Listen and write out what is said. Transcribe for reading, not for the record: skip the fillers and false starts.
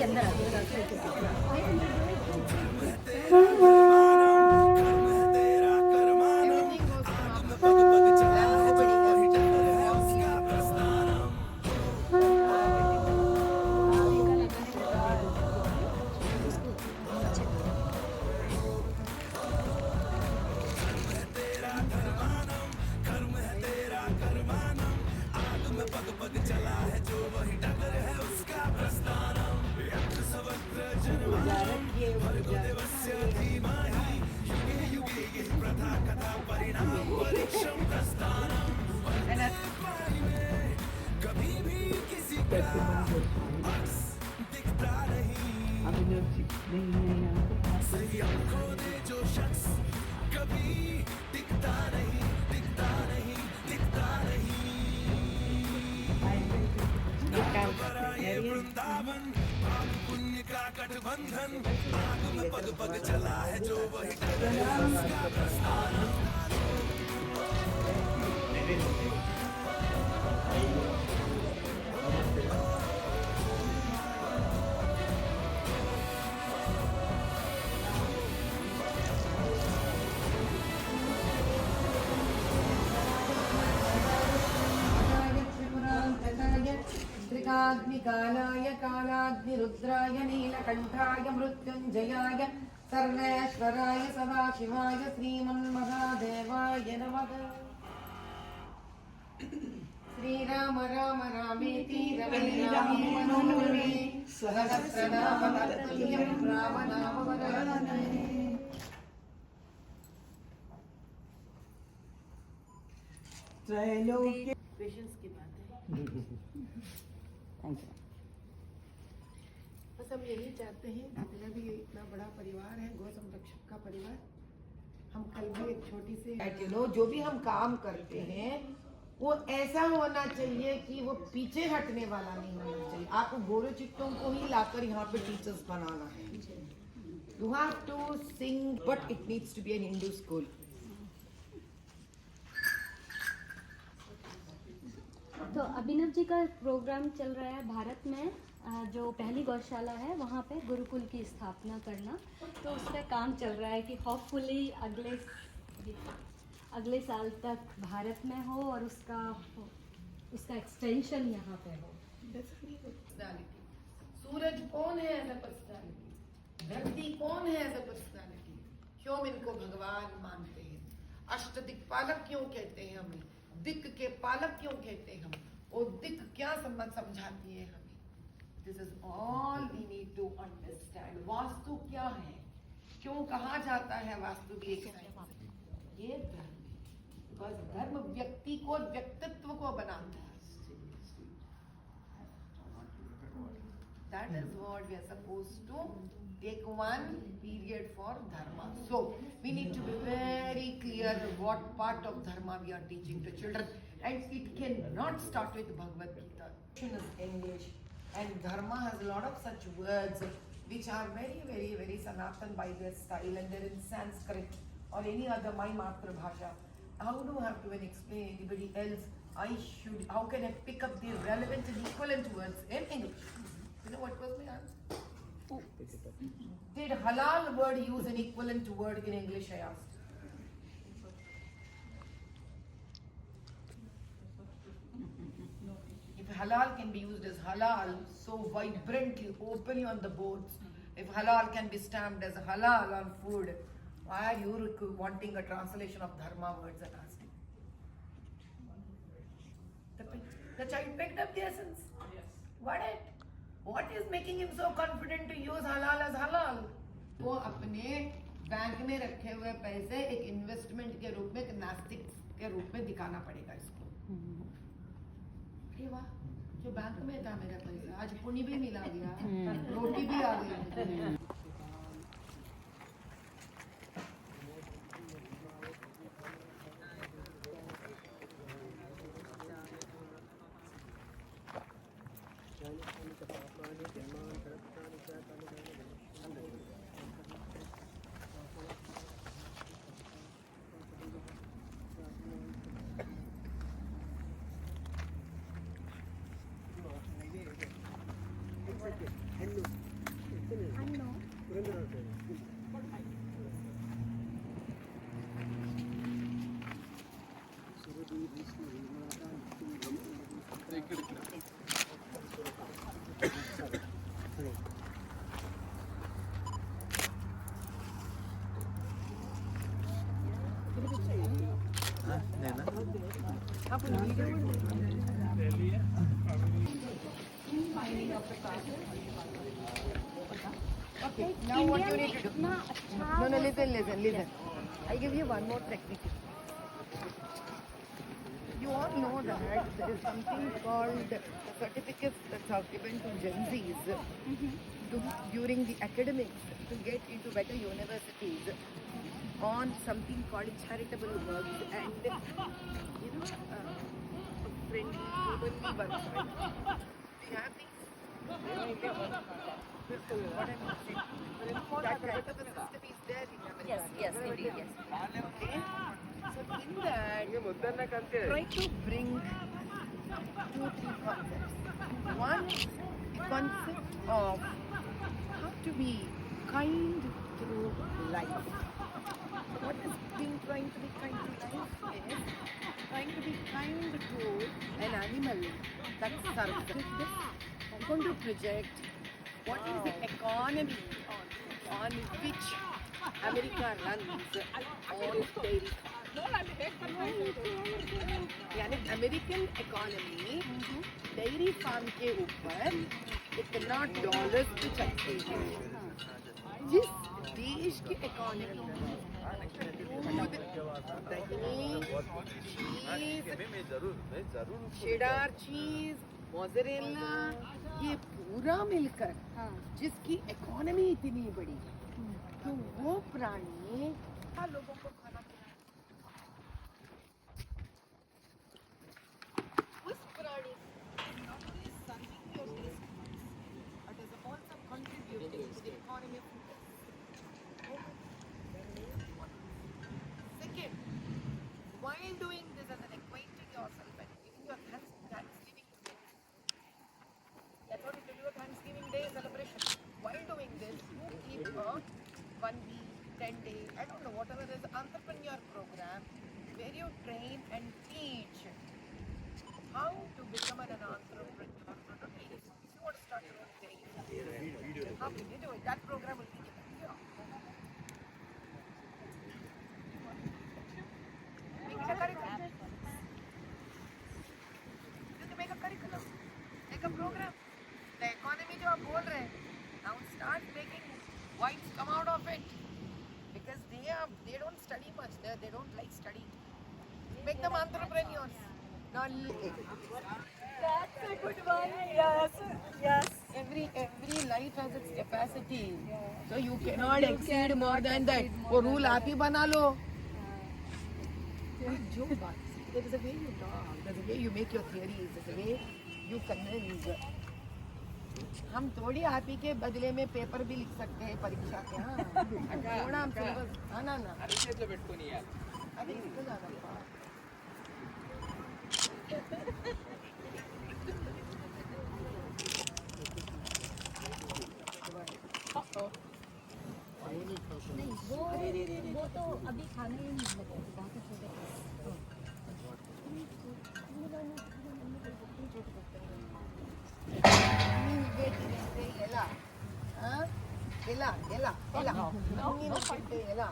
अंदर त्रिकाग्निकालाय कालाग्निरुद्राय नीलकण्ठाय मृत्युञ्जयाय सर्वेश्वराय सदाशिवाय श्रीमन्महादेवाय नमः। श्रीराम राम रामेति रमे रामे मनोरमे सहस्रनाम तत्तुल्यं राम नाम वरानने। त्रैलोक्य पेशेंस की बात है। बस हम यही चाहते हैं, जितना भी इतना बड़ा परिवार है, गौ संरक्षक का परिवार, हम कल भी एक छोटी सी जो भी हम काम करते हैं वो ऐसा होना चाहिए कि वो पीछे हटने वाला नहीं होना चाहिए। आपको गोरे चित्तों को ही लाकर यहाँ पे टीचर्स बनाना है। You have to sing, but it needs to be an Hindu school. तो अभिनव जी का प्रोग्राम चल रहा है भारत में, जो पहली गौशाला है वहाँ पे गुरुकुल की स्थापना करना। तो उस पर काम चल रहा है कि होपफुली अगले साल तक भारत में हो और उसका एक्सटेंशन यहाँ पे हो। सूरज कौन है एज अ पर्सनालिटी, धरती कौन है एज अ पर्सनालिटी, क्यों हम इनको भगवान मानते हैं, अष्टदिक्पालक क्यों कहते हैं हमें, दिक के पालक क्यों कहते हैं हम, और दिक क्या समझाती है हमें। This is all we need to understand. Vastu क्या है, क्यों कहा जाता है वास्तु भी एक साइंस, ये धर्म है। बिकॉज धर्म व्यक्ति को, व्यक्तित्व को बनाता है। That is what we are supposed to take one period for dharma. So we need to be very clear what part of dharma we are teaching to children, and it cannot start with Bhagavad Gita. Is English, and dharma has a lot of such words which are very, very, very Sanatan by their style, and they're in Sanskrit or any other my matra bhasha. How do I have to explain anybody else? How can I pick up the relevant and equivalent words in English? You know what was my answer? Did halal word use an equivalent word in English, I asked. If halal can be used as halal so vibrantly, openly on the boards, if halal can be stamped as halal on food, why are you wanting a translation of dharma words and asking? The child picked up the essence. What is making him so confident to use halal as halal? वो अपने bank में रखे हुए पैसे एक investment के रूप में, एक नास्तिक के रूप में दिखाना पड़ेगा इसको। अरे वाह, जो बैंक में था मेरा पैसा आज पुण्य भी मिला गया, रोटी भी आ गई। अपन video finding of the causes. Okay, now what you need to do? No, listen. I give you one more technique. You all know that there is something called the certificates that are given to Gen Zs during the academics to get into better universities on something called charitable works and friendly, neighborly works. Do you have these? What I'm saying. That kind of a system is there in America. Yes, indeed, yes. Okay? So in that, try to bring 2-3 concepts. One, the concept of how to be kind through life. What is being trying to be kind to life is trying to be kind to an animal that serves us. I'm going to project what is the economy on which America runs on dairy. यानी American economy dairy farm के ऊपर इतना dollars पे चलते हैं जिस देश की इकोनॉमी दूध दही चीज शेडार चीज मोज़रेला ये पूरा मिलकर जिसकी इकोनॉमी इतनी बड़ी है तो वो प्राणी लोगों को खाना उस प्राणी not only serving your taste but is also contributing to the economy of food. Second, while doing this as an acquainting yourself and giving your Thanksgiving Day, that's what you do a Thanksgiving Day celebration. While doing this, you keep a 1 week, 10 days, I don't know, whatever is entrepreneur program where you train and teach how to become an entrepreneur. If you want to start your own thing, how can you do it? That program will be given to you. Make it a curriculum. You can make a curriculum, make a program. The economy जो आप बोल रहे हैं, now start making whites come out of it because they don't study much. They don't like studying. Make them entrepreneurs. Now, That's a good one. Yes. every life has its capacity, so you cannot exceed more than that. वो rule आप ही बना लो. जो बात, there is a way you talk, there is a way you make your theories, there is a way you convince. हम थोड़ी आप ही के बदले में पेपर भी लिख सकते हैं परीक्षा के. हाँ थोड़ा हम सिलेबस ना अभी इसको जाना नहीं वो तो अभी खाने ही नहीं लगे बाकी छोटे ಎಲ್ಲ